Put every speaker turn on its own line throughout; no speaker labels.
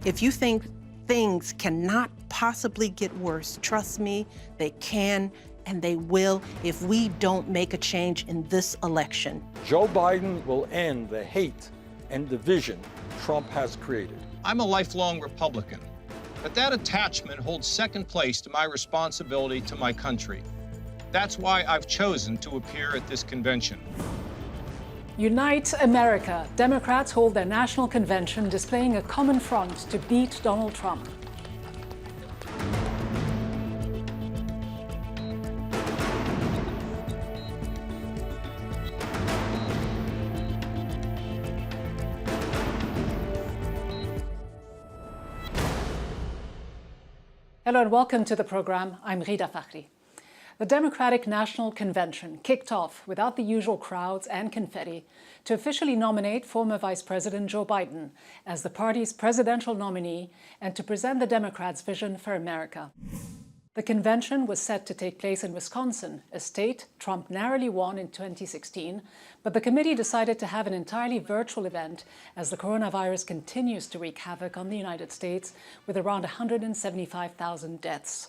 If you think things cannot possibly get worse, trust me, they can and they will if we don't make a change in this election.
Joe Biden will end the hate and division Trump has created.
I'm a lifelong Republican, but that attachment holds second place to my responsibility to my country. That's why I've chosen to appear at this convention.
Unite America. Democrats hold their national convention displaying a common front to beat Donald Trump. Hello and welcome to the program. I'm Ghida Fakhry. The Democratic National Convention kicked off without the usual crowds and confetti to officially nominate former Vice President Joe Biden as the party's presidential nominee and to present the Democrats' vision for America. The convention was set to take place in Wisconsin, a state Trump narrowly won in 2016, but the committee decided to have an entirely virtual event as the coronavirus continues to wreak havoc on the United States with around 175,000 deaths.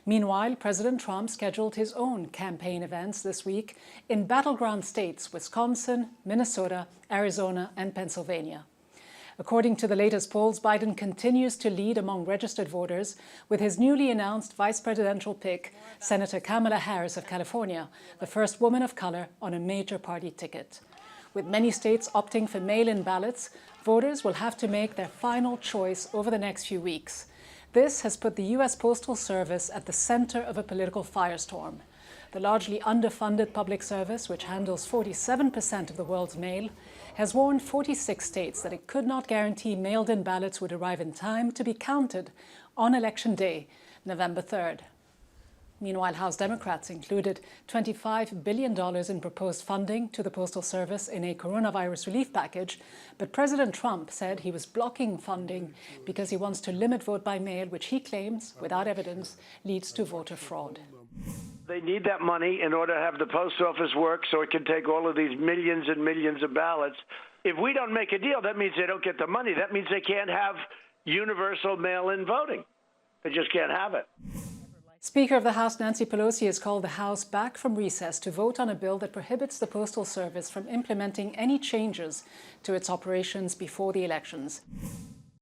Meanwhile, President Trump scheduled his own campaign events this week in battleground states Wisconsin, Minnesota, Arizona, and Pennsylvania. According to the latest polls, Biden continues to lead among registered voters with his newly announced vice presidential pick, Senator Kamala Harris of California, the first woman of color on a major party ticket. With many states opting for mail-in ballots, voters will have to make their final choice over the next few weeks. This has put the U.S. Postal Service at the center of a political firestorm. The largely underfunded public service, which handles 47% of the world's mail, has warned 46 states that it could not guarantee mailed-in ballots would arrive in time to be counted on Election Day, November 3rd. Meanwhile, House Democrats included $25 billion in proposed funding to the Postal Service in a coronavirus relief package, but President Trump said he was blocking funding because he wants to limit vote by mail, which he claims, without evidence, leads to voter fraud.
They need that money in order to have the post office work so it can take all of these millions and millions of ballots. If we don't make a deal, that means they don't get the money. That means they can't have universal mail-in voting. They just can't have it.
Speaker of the House Nancy Pelosi has called the House back from recess to vote on a bill that prohibits the Postal Service from implementing any changes to its operations before the elections.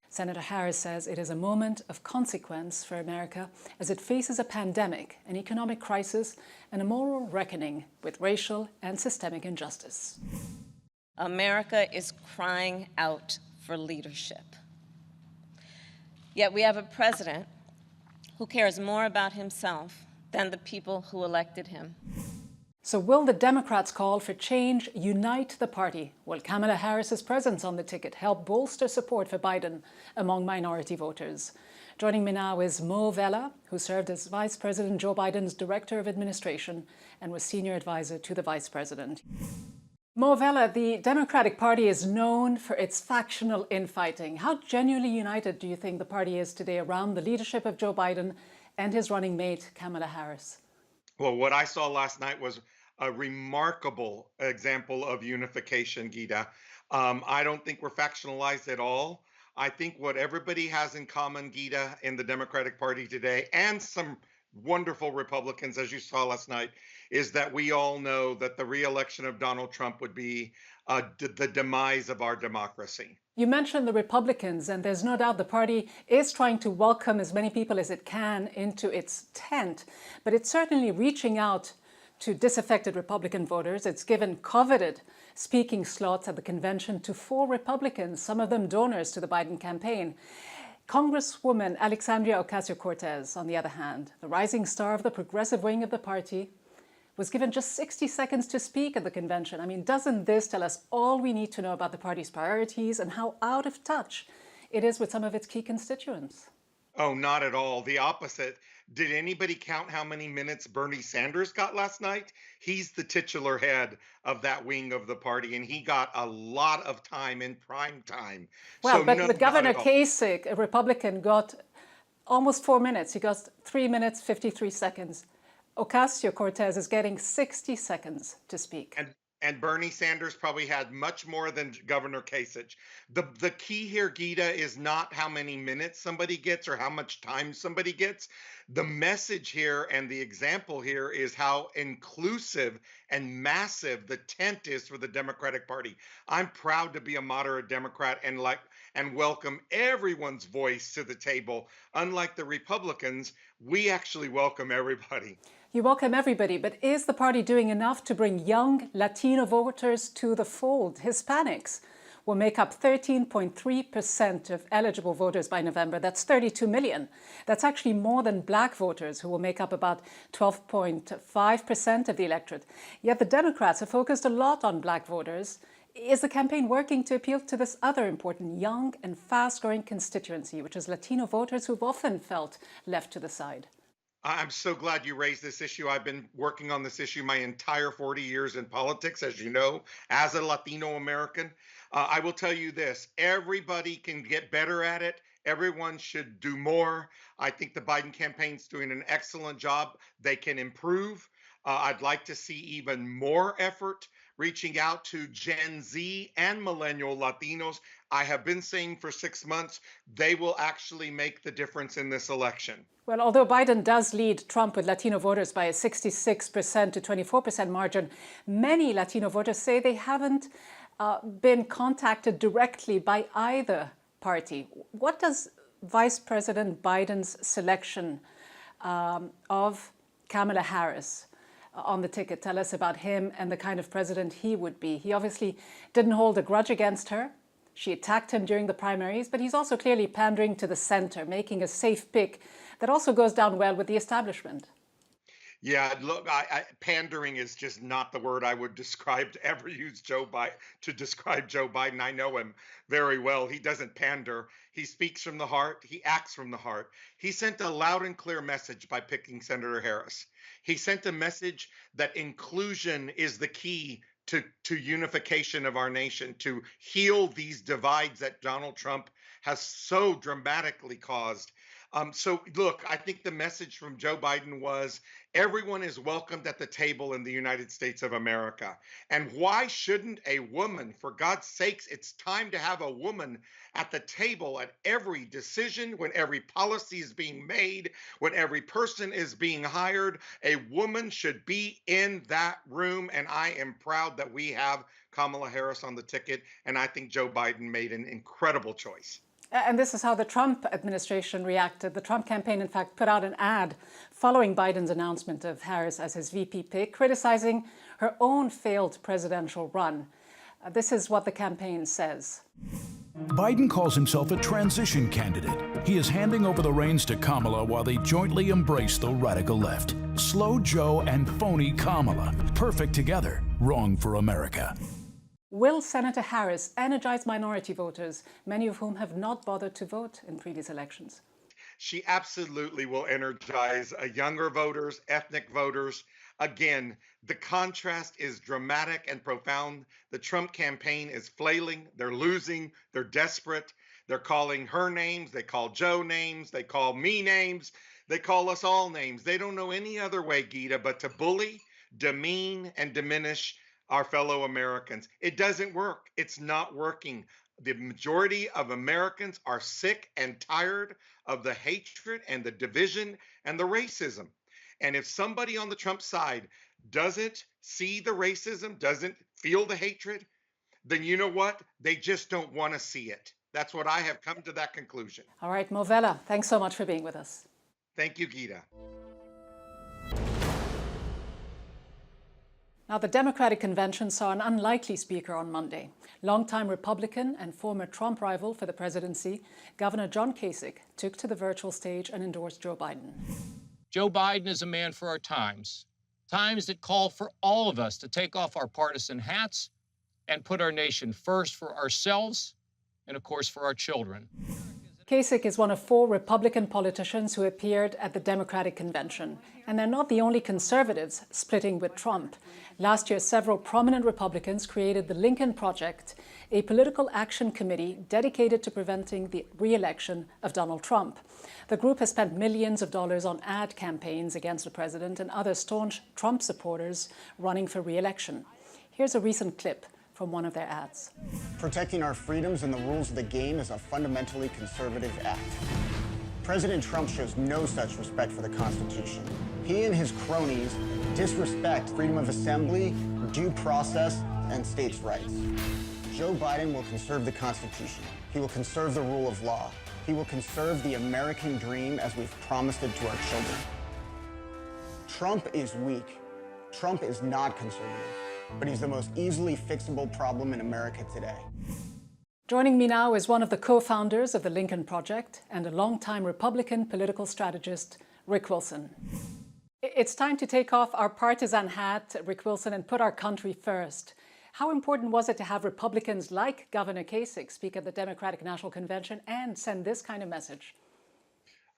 Senator Harris says it is a moment of consequence for America as it faces a pandemic, an economic crisis, and a moral reckoning with racial and systemic injustice.
America is crying out for leadership. Yet we have a president who cares more about himself than the people who elected him.
So will the Democrats' call for change unite the party? Will Kamala Harris's presence on the ticket help bolster support for Biden among minority voters? Joining me now is Vela, who served as Vice President Joe Biden's Director of Administration and was Senior Advisor to the Vice President. Vela, the Democratic Party is known for its factional infighting. How genuinely united do you think the party is today around the leadership of Joe Biden and his running mate, Kamala Harris?
Well, what I saw last night was a remarkable example of unification, Ghida. I don't think we're factionalized at all. I think what everybody has in common, Ghida, in the Democratic Party today, and some wonderful Republicans, as you saw last night, is that we all know that the re-election of Donald Trump would be the demise of our democracy.
You mentioned the Republicans, and there's no doubt the party is trying to welcome as many people as it can into its tent, but it's certainly reaching out to disaffected Republican voters. It's given coveted speaking slots at the convention to 4 Republicans, some of them donors to the Biden campaign. Congresswoman Alexandria Ocasio-Cortez, on the other hand, the rising star of the progressive wing of the party, was given just 60 seconds to speak at the convention. I mean, doesn't this tell us all we need to know about the party's priorities and how out of touch it is with some of its key constituents?
Oh, not at all. The opposite. Did anybody count how many minutes Bernie Sanders got last night? He's the titular head of that wing of the party, and he got a lot of time in prime time.
Well,
so
but
no,
with Governor
not
Kasich, a Republican, got almost 4 minutes. He got 3 minutes, 53 seconds. Ocasio-Cortez is getting 60 seconds to speak.
and Bernie Sanders probably had much more than Governor Kasich. The key here, Ghida, is not how many minutes somebody gets or how much time somebody gets. The message here and the example here is how inclusive and massive the tent is for the Democratic Party. I'm proud to be a moderate Democrat and welcome everyone's voice to the table. Unlike the Republicans, we actually welcome everybody.
You welcome everybody, but is the party doing enough to bring young Latino voters to the fold? Hispanics will make up 13.3% of eligible voters by November. That's 32 million. That's actually more than black voters, who will make up about 12.5% of the electorate. Yet the Democrats have focused a lot on black voters. Is the campaign working to appeal to this other important young and fast-growing constituency, which is Latino voters who've often felt left to the side?
I'm so glad you raised this issue. I've been working on this issue my entire 40 years in politics, as you know, as a Latino American. I will tell you this, everybody can get better at it. Everyone should do more. I think the Biden campaign's doing an excellent job. They can improve. I'd like to see even more effort reaching out to Gen Z and millennial Latinos. I have been saying for 6 months, they will actually make the difference in this election.
Well, although Biden does lead Trump with Latino voters by a 66% to 24% margin, many Latino voters say they haven't been contacted directly by either party. What does Vice President Biden's selection of Kamala Harris on the ticket tell us about him and the kind of president he would be? He obviously didn't hold a grudge against her. She attacked him during the primaries, but he's also clearly pandering to the center, making a safe pick that also goes down well with the establishment.
Yeah, look, pandering is just not the word I would ever use to describe Joe Biden. I know him very well. He doesn't pander. He speaks from the heart. He acts from the heart. He sent a loud and clear message by picking Senator Harris. He sent a message that inclusion is the key to unification of our nation, to heal these divides that Donald Trump has so dramatically caused. So look, I think the message from Joe Biden was everyone is welcomed at the table in the United States of America. And why shouldn't a woman, for God's sakes, it's time to have a woman at the table at every decision, when every policy is being made, when every person is being hired, a woman should be in that room. And I am proud that we have Kamala Harris on the ticket. And I think Joe Biden made an incredible choice.
And this is how the Trump administration reacted. The Trump campaign, in fact, put out an ad following Biden's announcement of Harris as his VP pick, criticizing her own failed presidential run. This is what the campaign says.
Biden calls himself a transition candidate. He is handing over the reins to Kamala while they jointly embrace the radical left. Slow Joe and phony Kamala. Perfect together. Wrong for America.
Will Senator Harris energize minority voters, many of whom have not bothered to vote in previous elections?
She absolutely will energize younger voters, ethnic voters. Again, the contrast is dramatic and profound. The Trump campaign is flailing. They're losing. They're desperate. They're calling her names. They call Joe names. They call me names. They call us all names. They don't know any other way, Ghida, but to bully, demean, and diminish our fellow Americans. It doesn't work. It's not working. The majority of Americans are sick and tired of the hatred and the division and the racism. And if somebody on the Trump side doesn't see the racism, doesn't feel the hatred, then you know what? They just don't want to see it. That's what I have come to that conclusion.
All right, Vela, thanks so much for being with us.
Thank you, Ghida.
Now, the Democratic convention saw an unlikely speaker on Monday. Longtime Republican and former Trump rival for the presidency, Governor John Kasich, took to the virtual stage and endorsed Joe Biden.
Joe Biden is a man for our times, times that call for all of us to take off our partisan hats and put our nation first for ourselves and, of course, for our children.
Kasich is one of 4 Republican politicians who appeared at the Democratic convention. And they're not the only conservatives splitting with Trump. Last year, several prominent Republicans created the Lincoln Project, a political action committee dedicated to preventing the re-election of Donald Trump. The group has spent millions of dollars on ad campaigns against the president and other staunch Trump supporters running for re-election. Here's Here's a recent clip from one of their ads.
Protecting our freedoms and the rules of the game is a fundamentally conservative act. President Trump shows no such respect for the Constitution. He and his cronies disrespect freedom of assembly, due process, and states' rights. Joe Biden will conserve the Constitution. He will conserve the rule of law. He will conserve the American dream as we've promised it to our children. Trump is weak. Trump is not conservative, but he's the most easily fixable problem in America today.
Joining me now is one of the co-founders of the Lincoln Project and a longtime Republican political strategist, Rick Wilson. It's time to take off our partisan hat, Rick Wilson, and put our country first. How important was it to have Republicans like Governor Kasich speak at the Democratic National Convention and send this kind of message?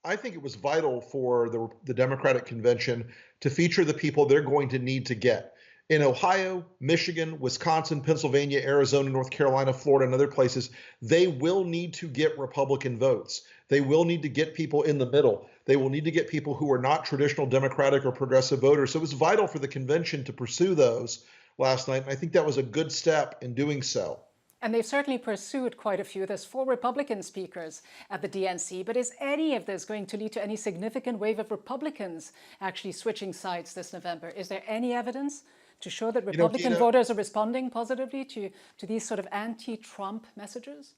I think it was vital for the Democratic Convention to feature the people they're going to need to get. In Ohio, Michigan, Wisconsin, Pennsylvania, Arizona, North Carolina, Florida, and other places, they will need to get Republican votes. They will need to get people in the middle. They will need to get people who are not traditional Democratic or progressive voters. So it was vital for the convention to pursue those last night, and I think that was a good step in doing so.
And they've certainly pursued quite a few. There's 4 Republican speakers at the DNC, but is any of this going to lead to any significant wave of Republicans actually switching sides this November? Is there any evidence to show that Republican voters are responding positively to these sort of anti-Trump messages?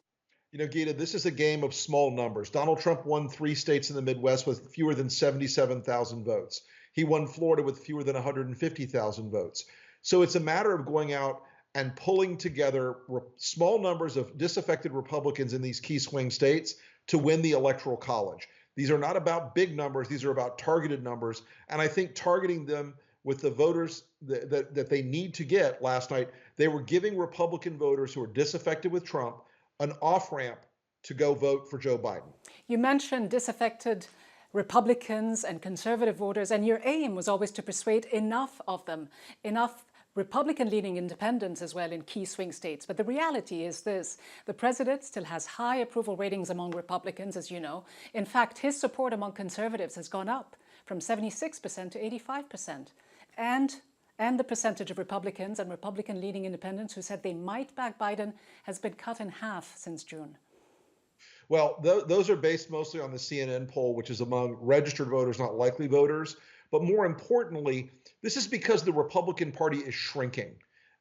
You know, Ghida, this is a game of small numbers. Donald Trump won 3 states in the Midwest with fewer than 77,000 votes. He won Florida with fewer than 150,000 votes. So it's a matter of going out and pulling together small numbers of disaffected Republicans in these key swing states to win the Electoral College. These are not about big numbers. These are about targeted numbers. And I think targeting them with the voters that they need to get last night, they were giving Republican voters who are disaffected with Trump an off-ramp to go vote for Joe Biden.
You mentioned disaffected Republicans and conservative voters, and your aim was always to persuade enough of them, enough Republican-leaning independents as well in key swing states. But the reality is this: the president still has high approval ratings among Republicans, as you know. In fact, his support among conservatives has gone up from 76% to 85%. And the percentage of Republicans and Republican-leaning independents who said they might back Biden has been cut in half since June.
Well, those are based mostly on the CNN poll, which is among registered voters, not likely voters. But more importantly, this is because the Republican Party is shrinking.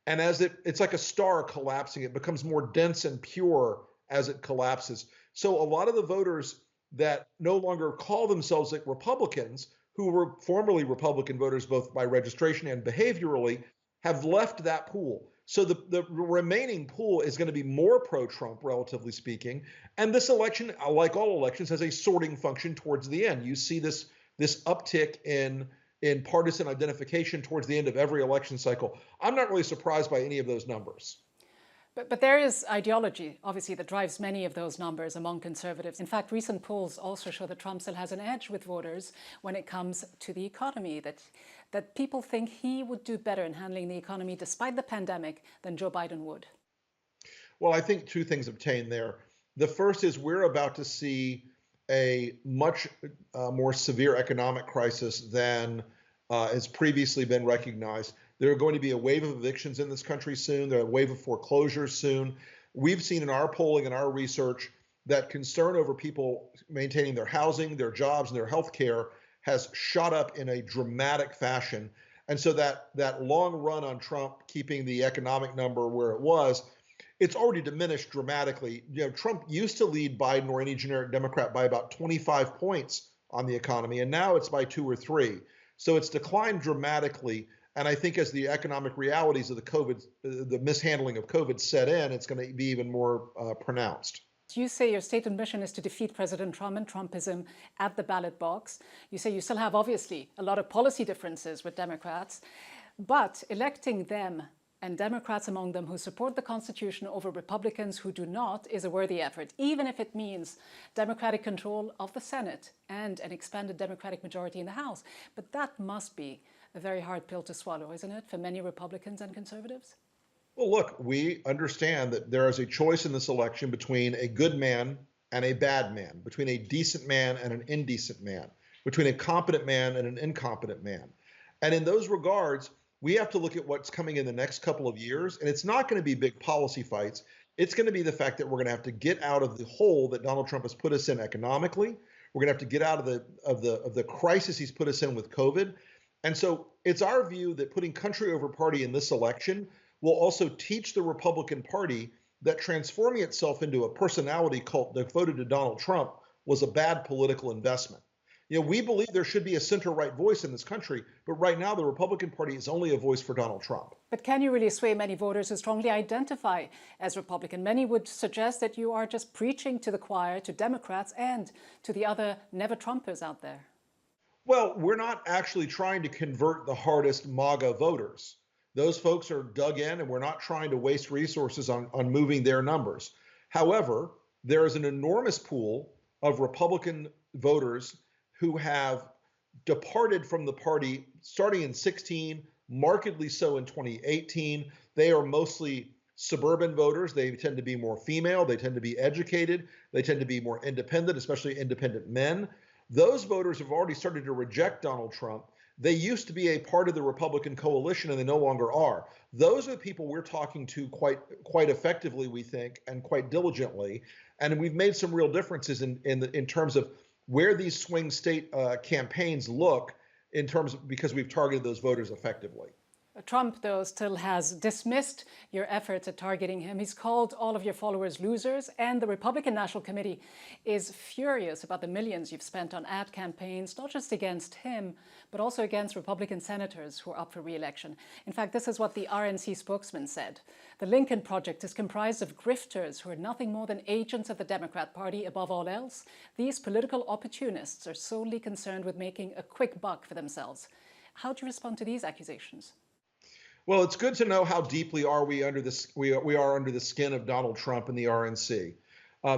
And as it's like a star collapsing, it becomes more dense and pure as it collapses. So a lot of the voters that no longer call themselves like Republicans, who were formerly Republican voters, both by registration and behaviorally, have left that pool. So the remaining pool is going to be more pro-Trump, relatively speaking. And this election, like all elections, has a sorting function towards the end. You see this uptick in partisan identification towards the end of every election cycle. I'm not really surprised by any of those numbers.
But there is ideology, obviously, that drives many of those numbers among conservatives. In fact, recent polls also show that Trump still has an edge with voters when it comes to the economy, that people think he would do better in handling the economy despite the pandemic than Joe Biden would.
Well, I think 2 things obtain there. The first is we're about to see a much more severe economic crisis than has previously been recognized. There are going to be a wave of evictions in this country soon. There are a wave of foreclosures soon. We've seen in our polling and our research that concern over people maintaining their housing, their jobs, and their health care has shot up in a dramatic fashion. And so that long run on Trump keeping the economic number where it was, it's already diminished dramatically. You know, Trump used to lead Biden or any generic Democrat by about 25 points on the economy, and now it's by 2 or 3. So it's declined dramatically. And I think as the economic realities of the mishandling of COVID set in, it's going to be even more pronounced.
You say your stated mission is to defeat President Trump and Trumpism at the ballot box. You say you still have, obviously, a lot of policy differences with Democrats, but electing them and Democrats among them who support the Constitution over Republicans who do not is a worthy effort, even if it means Democratic control of the Senate and an expanded Democratic majority in the House. But that must be a very hard pill to swallow, isn't it, for many Republicans and conservatives?
Well, look, we understand that there is a choice in this election between a good man and a bad man, between a decent man and an indecent man, between a competent man and an incompetent man. And in those regards, We have to look at what's coming in the next couple of years, and it's not going to be big policy fights. It's going to be the fact that we're going to have to get out of the hole that Donald Trump has put us in economically. We're going to have to get out of the crisis he's put us in with COVID. And so it's our view that putting country over party in this election will also teach the Republican Party that transforming itself into a personality cult devoted to Donald Trump was a bad political investment. You know, we believe there should be a center-right voice in this country, but right now the Republican Party is only a voice for Donald Trump.
But can you really sway many voters who strongly identify as Republican? Many would suggest that you are just preaching to the choir, to Democrats and to the other never-Trumpers out there.
Well, we're not actually trying to convert the hardest MAGA voters. Those folks are dug in, and we're not trying to waste resources on moving their numbers. However, there is an enormous pool of Republican voters who have departed from the party starting in 2016, markedly so in 2018. They are mostly suburban voters. They tend to be more female. They tend to be educated. They tend to be more independent, especially independent men. Those voters have already started to reject Donald Trump. They used to be a part of the Republican coalition, and they no longer are. Those are the people we're talking to quite effectively, we think, and quite diligently. And we've made some real differences in terms of where these swing state campaigns look in terms of, because we've targeted those voters effectively.
Trump, though, still has dismissed your efforts at targeting him. He's called all of your followers losers, and the Republican National Committee is furious about the millions you've spent on ad campaigns, not just against him, but also against Republican senators who are up for re-election. In fact, this is what the RNC spokesman said. The Lincoln Project is comprised of grifters who are nothing more than agents of the Democrat Party above all else. These political opportunists are solely concerned with making a quick buck for themselves. How do you respond to these accusations?
Well, it's good to know how deeply we are under the skin of Donald Trump and the RNC.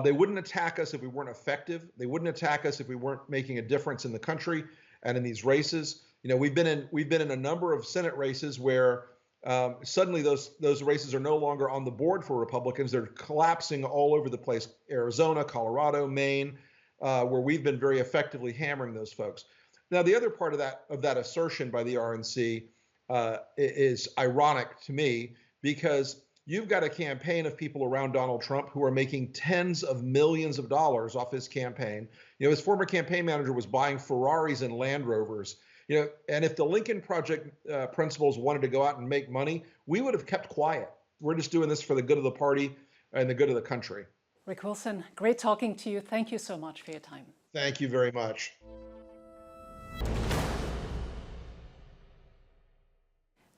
They wouldn't attack us if we weren't effective. They wouldn't attack us if we weren't making a difference in the country and in these races. You know, we've been in a number of Senate races where suddenly those races are no longer on the board for Republicans. They're collapsing all over the place. Arizona, Colorado, Maine, where we've been very effectively hammering those folks. Now, the other part of that assertion by the RNC is ironic to me, because you've got a campaign of people around Donald Trump who are making tens of millions of dollars off his campaign. You know, his former campaign manager was buying Ferraris and Land Rovers. You know, and if the Lincoln Project principals wanted to go out and make money, we would have kept quiet. We're just doing this for the good of the party and the good of the country.
Rick Wilson, great talking to you. Thank you so much for your time.
Thank you very much.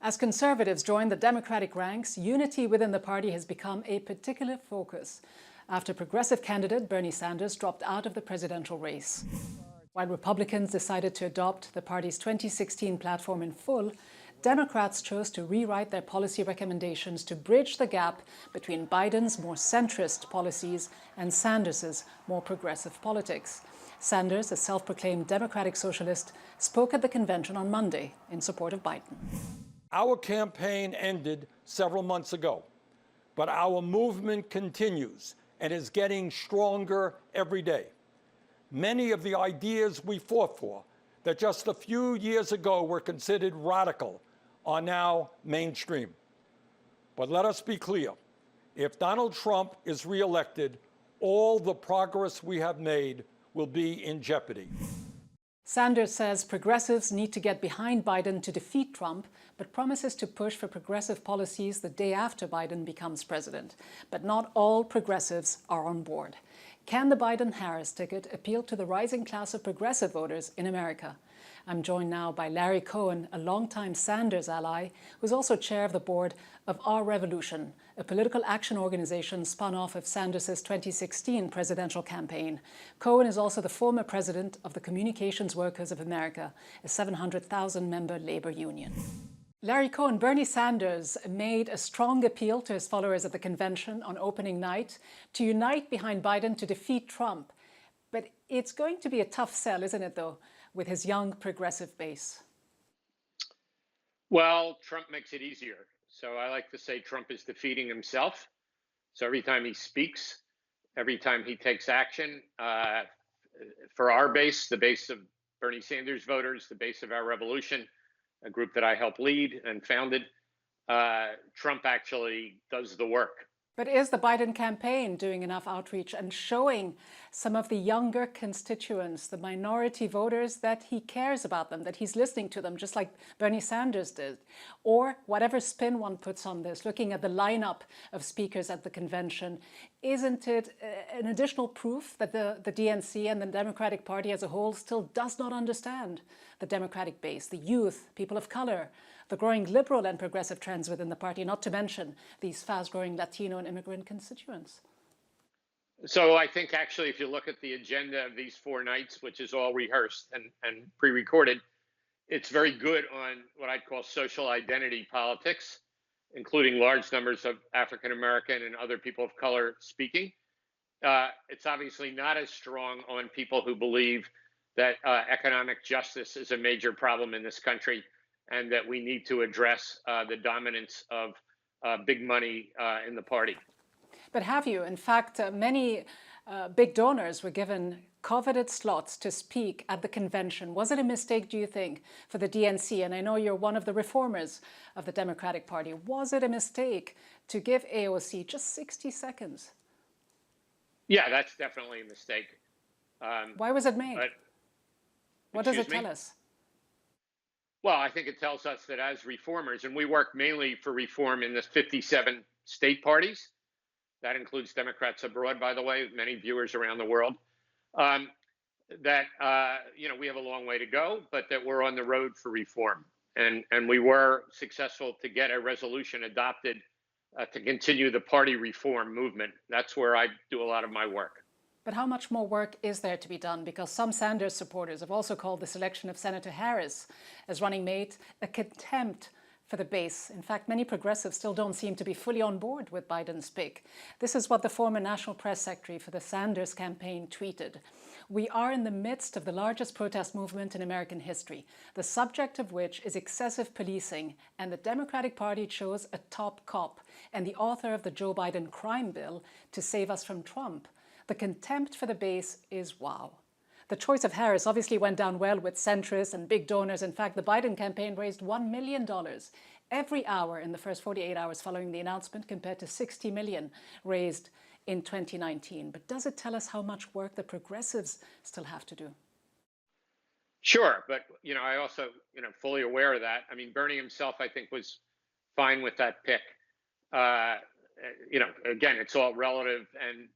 As conservatives join the Democratic ranks, unity within the party has become a particular focus after progressive candidate Bernie Sanders dropped out of the presidential race. While Republicans decided to adopt the party's 2016 platform in full, Democrats chose to rewrite their policy recommendations to bridge the gap between Biden's more centrist policies and Sanders's more progressive politics. Sanders, a self-proclaimed Democratic socialist, spoke at the convention on Monday in support of Biden.
Our campaign ended several months ago, but our movement continues and is getting stronger every day. Many of the ideas we fought for that just a few years ago were considered radical are now mainstream. But let us be clear, if Donald Trump is reelected, all the progress we have made will be in jeopardy.
Sanders says progressives need to get behind Biden to defeat Trump, but promises to push for progressive policies the day after Biden becomes president. But not all progressives are on board. Can the Biden-Harris ticket appeal to the rising class of progressive voters in America? I'm joined now by Larry Cohen, a longtime Sanders ally, who's also chair of the board of Our Revolution, a political action organization spun off of Sanders' 2016 presidential campaign. Cohen is also the former president of the Communications Workers of America, a 700,000-member labor union. Larry Cohen, Bernie Sanders made a strong appeal to his followers at the convention on opening night to unite behind Biden to defeat Trump. But it's going to be a tough sell, isn't it, though, with his young progressive base?
Well, Trump makes it easier. So I like to say Trump is defeating himself. So every time he speaks, every time he takes action, for our base, the base of Bernie Sanders voters, the base of Our Revolution, a group that I helped lead and founded, Trump actually does the work.
But is the Biden campaign doing enough outreach and showing some of the younger constituents, the minority voters, that he cares about them, that he's listening to them, just like Bernie Sanders did? Or whatever spin one puts on this, looking at the lineup of speakers at the convention, isn't it an additional proof that the DNC and the Democratic Party as a whole still does not understand the Democratic base, the youth, people of color, the growing liberal and progressive trends within the party, not to mention these fast-growing Latino and immigrant constituents?
So I think actually, if you look at the agenda of these 4 nights, which is all rehearsed and pre-recorded, it's very good on what I'd call social identity politics, including large numbers of African American and other people of color speaking. It's obviously not as strong on people who believe that economic justice is a major problem in this country, and that we need to address the dominance of big money in the party.
But have you? In fact, many big donors were given coveted slots to speak at the convention. Was it a mistake, do you think, for the DNC? And I know you're one of the reformers of the Democratic Party. Was it a mistake to give AOC just 60 seconds?
Yeah, that's definitely a mistake.
Why was it made? What does it tell us?
Well, I think it tells us that as reformers, and we work mainly for reform in the 57 state parties, that includes Democrats abroad, by the way, many viewers around the world, that we have a long way to go, but that we're on the road for reform. And we were successful to get a resolution adopted to continue the party reform movement. That's where I do a lot of my work.
But how much more work is there to be done? Because some Sanders supporters have also called the selection of Senator Harris as running mate a contempt for the base. In fact, many progressives still don't seem to be fully on board with Biden's pick. This is what the former National Press Secretary for the Sanders campaign tweeted. We are in the midst of the largest protest movement in American history, the subject of which is excessive policing, and the Democratic Party chose a top cop and the author of the Joe Biden crime bill to save us from Trump. The contempt for the base is wow. The choice of Harris obviously went down well with centrists and big donors. In fact, the Biden campaign raised $1 million every hour in the first 48 hours following the announcement, compared to $60 million raised in 2019. But does it tell us how much work the progressives still have to do?
Sure, but I also fully aware of that. I mean, Bernie himself, I think, was fine with that pick. Again, it's all relative, and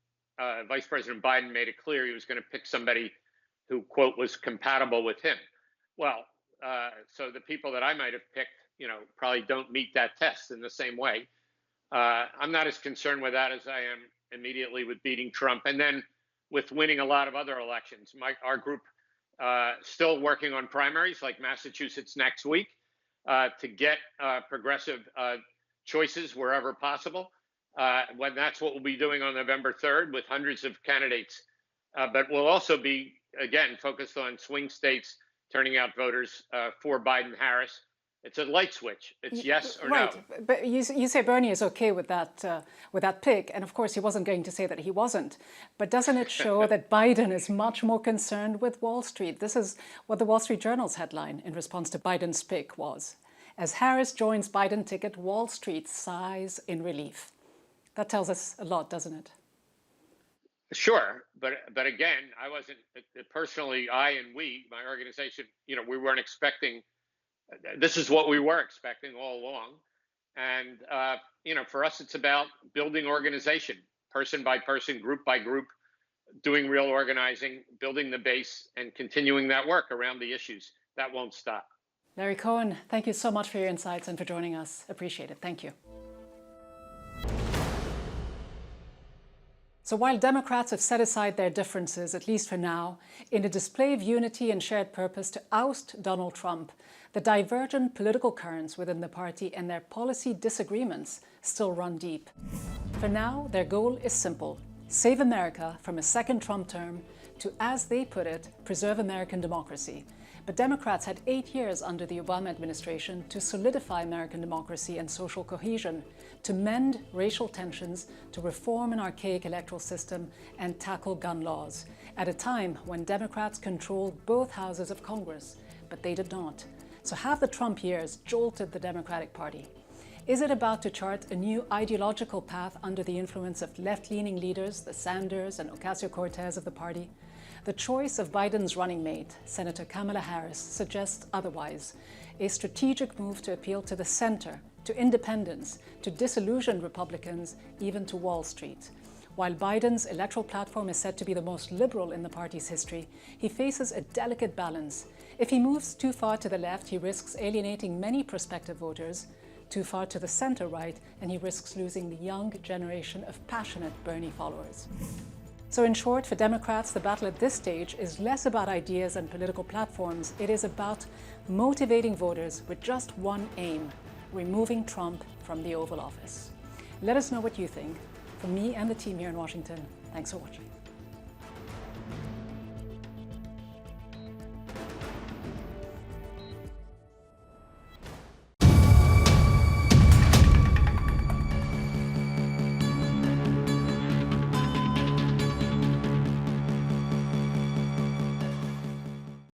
Vice President Biden made it clear he was going to pick somebody who, quote, was compatible with him. Well, so the people that I might have picked, probably don't meet that test in the same way. I'm not as concerned with that as I am immediately with beating Trump, and then with winning a lot of other elections. Our group still working on primaries like Massachusetts next week to get progressive choices wherever possible. When that's what we'll be doing on November 3rd with hundreds of candidates. But we'll also be, again, focused on swing states, turning out voters for Biden-Harris. It's a light switch. It's yes or
right.
no.
But you say Bernie is okay with that pick, and of course he wasn't going to say that he wasn't. But doesn't it show that Biden is much more concerned with Wall Street? This is what the Wall Street Journal's headline in response to Biden's pick was. As Harris joins Biden ticket, Wall Street sighs in relief. That tells us a lot, doesn't it?
Sure, but again, I wasn't personally. I and we, my organization, we weren't expecting. This is what we were expecting all along, and for us, it's about building organization, person by person, group by group, doing real organizing, building the base, and continuing that work around the issues. That won't stop.
Larry Cohen, thank you so much for your insights and for joining us. Appreciate it. Thank you. So while Democrats have set aside their differences, at least for now, in a display of unity and shared purpose to oust Donald Trump, the divergent political currents within the party and their policy disagreements still run deep. For now, their goal is simple: save America from a second Trump term to, as they put it, preserve American democracy. But Democrats had 8 years under the Obama administration to solidify American democracy and social cohesion, to mend racial tensions, to reform an archaic electoral system, and tackle gun laws, at a time when Democrats controlled both houses of Congress. But they did not. So have the Trump years jolted the Democratic Party? Is it about to chart a new ideological path under the influence of left-leaning leaders, the Sanders and Ocasio-Cortez of the party? The choice of Biden's running mate, Senator Kamala Harris, suggests otherwise. A strategic move to appeal to the center, to independents, to disillusioned Republicans, even to Wall Street. While Biden's electoral platform is said to be the most liberal in the party's history, he faces a delicate balance. If he moves too far to the left, he risks alienating many prospective voters. Too far to the center-right, and he risks losing the young generation of passionate Bernie followers. So in short, for Democrats, the battle at this stage is less about ideas and political platforms. It is about motivating voters with just one aim: removing Trump from the Oval Office. Let us know what you think. From me and the team here in Washington, thanks for watching.